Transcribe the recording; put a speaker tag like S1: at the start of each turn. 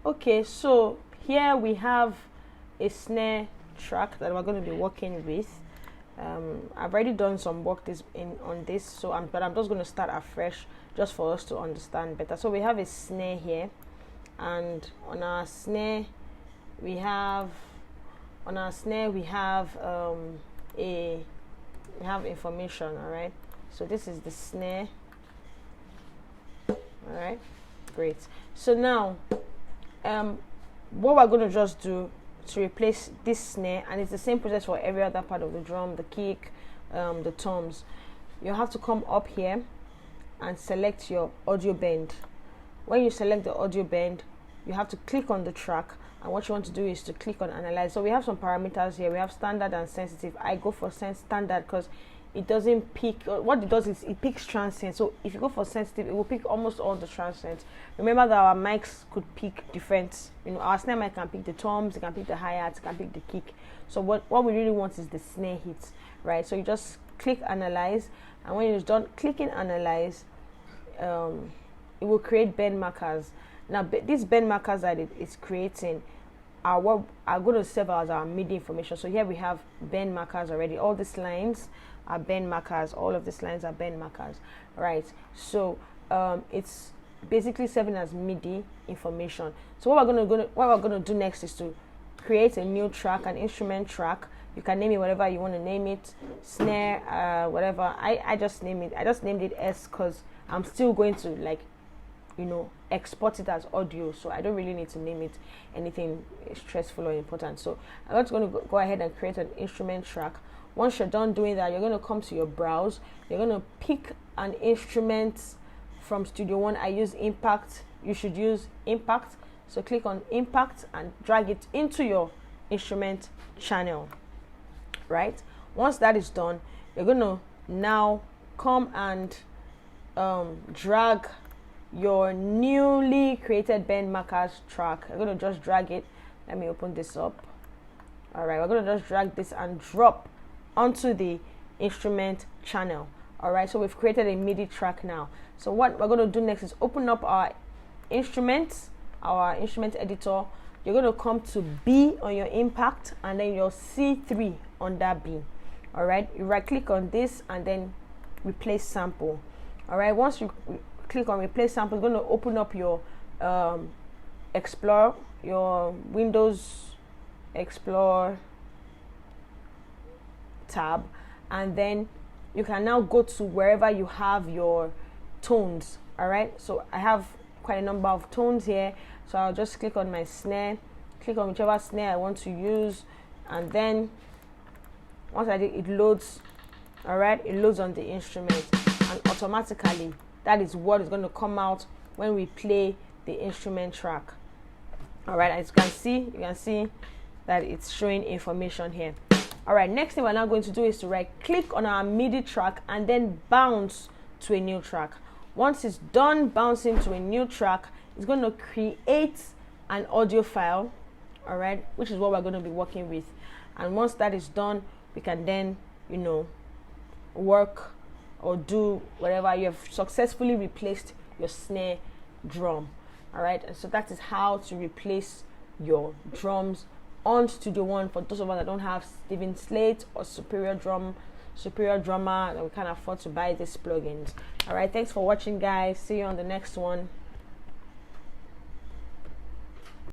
S1: Okay, so here we have a snare track that we're going to be working with. I've already done some work on this, so I'm just going to start afresh just for us to understand better. So we have a snare here, and on our snare we have information. All right, so this is the snare. All right, great. So now what we're going to just do to replace this snare, and it's the same process for every other part of the drum, the kick, the toms. You have to come up here and select your audio bend. When you select the audio bend, you have to click on the track, and what you want to do is to click on analyze. So we have some parameters here. We have standard and sensitive. I go for standard because it doesn't pick. What it does is it picks transient. So if you go for sensitive, it will pick almost all the transients. Remember that our mics could pick different. Our snare mic can pick the toms, it can pick the hi-hats, it can pick the kick. So what we really want is the snare hits, right? So you just click analyze, and when you're done clicking analyze, it will create bend markers. Now these bend markers that it is creating are what are going to serve as our MIDI information. So here we have bend markers already. All these lines are bend markers. All of these lines are bend markers, right? So it's basically serving as MIDI information. So what we're gonna do next is to create a new track, an instrument track. You can name it whatever you want to name it, snare, whatever. I just named it S because I'm still going to export it as audio, so I don't really need to name it anything stressful or important. So I'm just going to go ahead and create an instrument track. Once you're done doing that, you're going to come to your browse. You're going to pick an instrument from Studio One. I use Impact. You should use Impact. So click on Impact and drag it into your instrument channel, right? Once that is done, you're going to now come and drag your newly created bend markers track. I'm going to just drag it. Let me open this up. All right, we're going to just drag this and drop onto the instrument channel. All right, so we've created a MIDI track now. So what we're going to do next is open up our instrument editor. You're going to come to B on your Impact, and then your C3 under B. All right, you right click on this and then replace sample. All right, once you click on replace sample, it's going to open up your Explorer, your Windows Explorer tab, and then you can now go to wherever you have your tones. All right, so I have quite a number of tones here, so I'll just click on my snare, click on whichever snare I want to use, and then once I did, it loads. All right, it loads on the instrument, and automatically that is what is going to come out when we play the instrument track. All right, as you can see that it's showing information here. All right, next thing we're now going to do is to right click on our MIDI track and then bounce to a new track. Once it's done bouncing to a new track, it's going to create an audio file, all right, which is what we're going to be working with. And once that is done, we can then work or do whatever. You have successfully replaced your snare drum. All right, and so that is how to replace your drums on Studio One for those of us that don't have Steven Slate or Superior Drummer that we can't afford to buy these plugins. All right, thanks for watching, guys. See you on the next one.